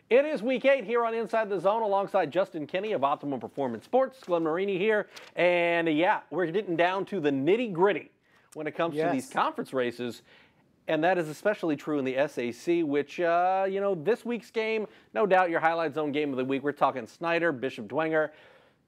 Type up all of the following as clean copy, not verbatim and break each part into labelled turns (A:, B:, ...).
A: It is week 8 here on Inside the Zone alongside Justin Kinney of Optimum Performance Sports. Glenn Marini here. And yeah, we're getting down to the nitty gritty when it comes to these conference races. And that is especially true in the SAC, which, this week's game, no doubt your highlight zone game of the week. We're talking Snider, Bishop Dwenger.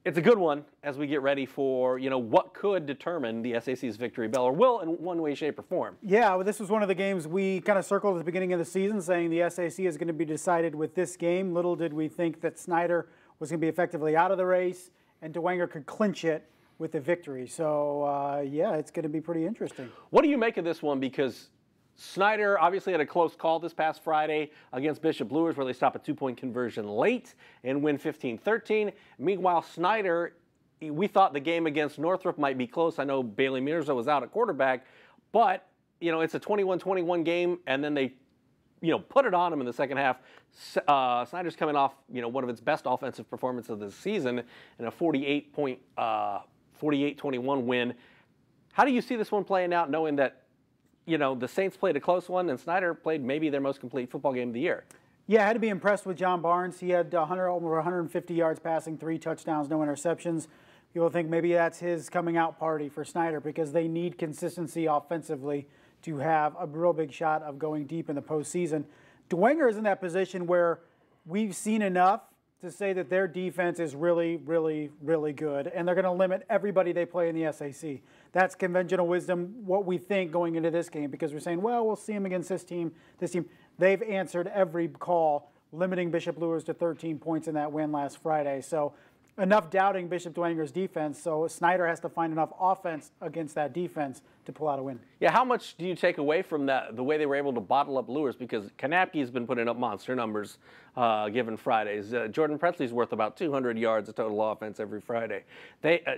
A: It's a good one as we get ready for, what could determine the SAC's victory bell, or will in one way, shape, or form.
B: Yeah, well, this was one of the games we kind of circled at the beginning of the season, saying the SAC is going to be decided with this game. Little did we think that Snider was going to be effectively out of the race, and Dwenger could clinch it with the victory. So, yeah, it's going to be pretty interesting.
A: What do you make of this one? Because Snider obviously had a close call this past Friday against Bishop Luers, where they stop a two-point conversion late and win 15-13. Meanwhile, Snider, we thought the game against Northrop might be close. I know Bailey Mirza was out at quarterback, but, it's a 21-21 game, and then they, put it on him in the second half. Snider's coming off, one of its best offensive performances of the season in a 48-21 win. How do you see this one playing out, knowing that the Saints played a close one, and Snider played maybe their most complete football game of the year?
B: Yeah, I had to be impressed with John Barnes. He had over 150 yards passing, 3 touchdowns, no interceptions. People think maybe that's his coming out party for Snider, because they need consistency offensively to have a real big shot of going deep in the postseason. Dwenger is in that position where we've seen enough to say that their defense is really, really, really good, and they're going to limit everybody they play in the SAC. That's conventional wisdom, what we think going into this game, because we're saying, well, we'll see them against this team, this team. They've answered every call, limiting Bishop Luers to 13 points in that win last Friday. So enough doubting Bishop Dwenger's defense, so Snider has to find enough offense against that defense to pull out a win.
A: Yeah, how much do you take away from that, the way they were able to bottle up Luers? Because Kanapke's been putting up monster numbers given Fridays. Jordan Presley's worth about 200 yards of total offense every Friday.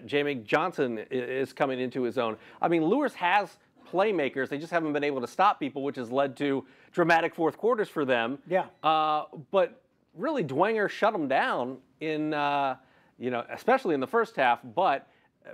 A: Jamie Johnson is coming into his own. I mean, Luers has playmakers. They just haven't been able to stop people, which has led to dramatic fourth quarters for them.
B: Yeah.
A: But really, Dwenger shut them down in especially in the first half, but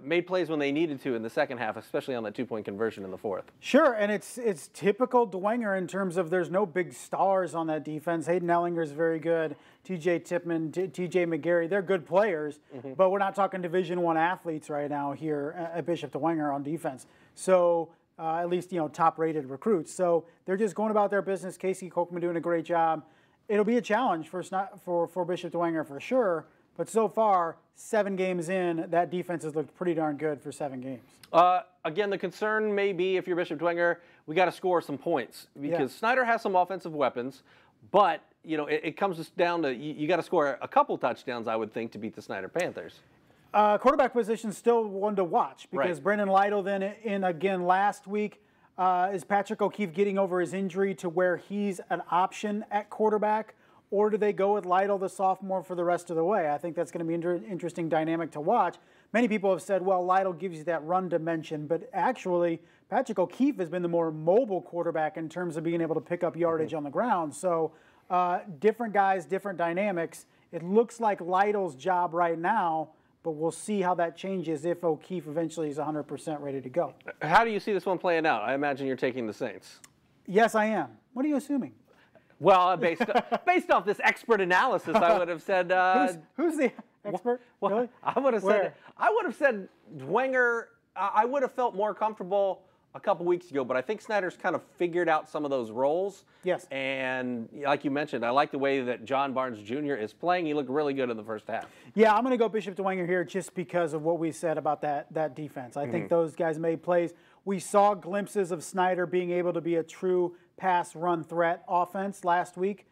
A: made plays when they needed to in the second half, especially on that two-point conversion in the fourth.
B: Sure, and it's typical Dwenger in terms of there's no big stars on that defense. Hayden Ellinger is very good. T.J. Tipman, T.J. McGarry, they're good players, but we're not talking Division I athletes right now here at Bishop Dwenger on defense. So at least, top-rated recruits. So they're just going about their business. Casey Kochman doing a great job. It'll be a challenge for Bishop Dwenger for sure. But so far, 7 games in, that defense has looked pretty darn good for 7 games.
A: Again, the concern may be, if you're Bishop Dwenger, we got to score some points, because Snider has some offensive weapons, but it comes just down to you got to score a couple touchdowns, I would think, to beat the Snider Panthers.
B: Quarterback position still one to watch, because Brendan Lytle then in again last week. Is Patrick O'Keefe getting over his injury to where he's an option at quarterback? Or do they go with Lytle, the sophomore, for the rest of the way? I think that's going to be an interesting dynamic to watch. Many people have said, well, Lytle gives you that run dimension, but actually Patrick O'Keefe has been the more mobile quarterback in terms of being able to pick up yardage on the ground. So different guys, different dynamics. It looks like Lytle's job right now, but we'll see how that changes if O'Keefe eventually is 100% ready to go.
A: How do you see this one playing out? I imagine you're taking the Saints.
B: Yes, I am. What are you assuming?
A: Well, based off this expert analysis, I would have said.
B: Who's the expert?
A: Well,
B: really?
A: I would have said Dwenger. I would have felt more comfortable a couple weeks ago, but I think Snider's kind of figured out some of those roles.
B: Yes.
A: And like you mentioned, I like the way that John Barnes Jr. is playing. He looked really good in the first half.
B: Yeah, I'm going to go Bishop Dwenger here just because of what we said about that defense. I think those guys made plays. We saw glimpses of Snider being able to be a true pass-run threat offense last week,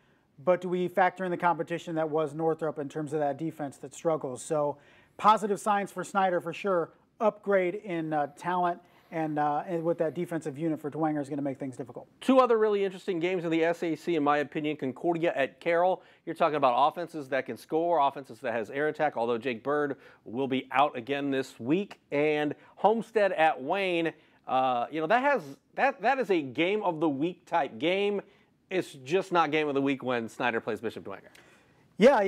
B: but do we factor in the competition that was Northrop in terms of that defense that struggles? So positive signs for Snider for sure. Upgrade in talent and with that defensive unit for Dwenger is going to make things difficult.
A: 2 other really interesting games in the SAC, in my opinion. Concordia at Carroll. You're talking about offenses that can score, offenses that has air attack, although Jake Bird will be out again this week. And Homestead at Wayne. That is a game of the week type game. It's just not game of the week when Snider plays Bishop Dwenger.
B: Yeah,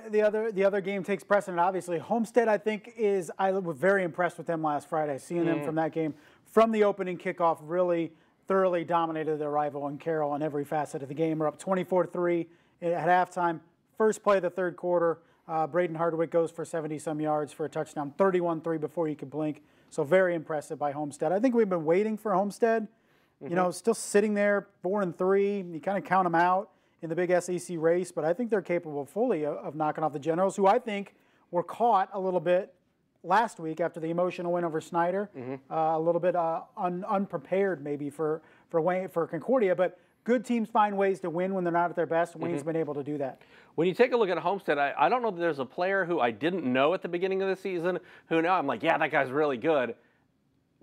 B: the other game takes precedent. Obviously, Homestead, I think, I was very impressed with them last Friday. Seeing them from that game, from the opening kickoff, really thoroughly dominated their rival in Carroll on every facet of the game. We're up 24-3 at halftime, first play of the third quarter, Braden Hardwick goes for 70-some yards for a touchdown, 31-3 before you could blink. So very impressive by Homestead. I think we've been waiting for Homestead. You know, still sitting there 4-3. You kind of count them out in the big SAC race, but I think they're capable fully of knocking off the Generals, who I think were caught a little bit last week after the emotional win over Snider. A little bit unprepared maybe for Concordia, but good teams find ways to win when they're not at their best. Wayne's been able to do that.
A: When you take a look at Homestead, I don't know that there's a player who I didn't know at the beginning of the season who now I'm like, yeah, that guy's really good.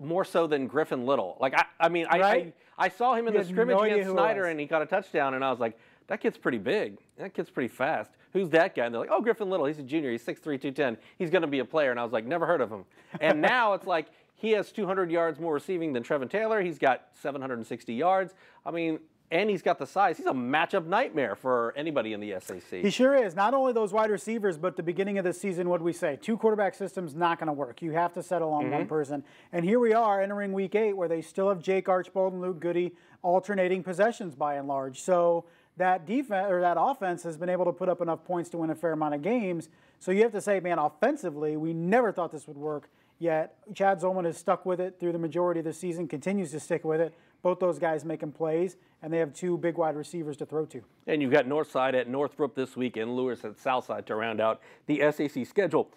A: More so than Griffin Little. Like, I saw him in the scrimmage against Snider and he got a touchdown, and I was like, that kid's pretty big. That kid's pretty fast. Who's that guy? And they're like, oh, Griffin Little. He's a junior. He's 6'3", 210. He's going to be a player. And I was like, never heard of him. And now it's like he has 200 yards more receiving than Trevin Taylor. He's got 760 yards. I mean, and he's got the size. He's a matchup nightmare for anybody in the SAC.
B: He sure is. Not only those wide receivers, but the beginning of the season, what did we say? 2 quarterback systems not going to work. You have to settle on one person. And here we are entering week 8 where they still have Jake Archbold and Luke Goody alternating possessions by and large. So that defense or that offense has been able to put up enough points to win a fair amount of games. So you have to say, man, offensively, we never thought this would work. Yet Chad Zolman has stuck with it through the majority of the season, continues to stick with it. Both those guys making plays, and they have 2 big wide receivers to throw to.
A: And you've got Northside at Northrop this week and Lewis at Southside to round out the SAC schedule.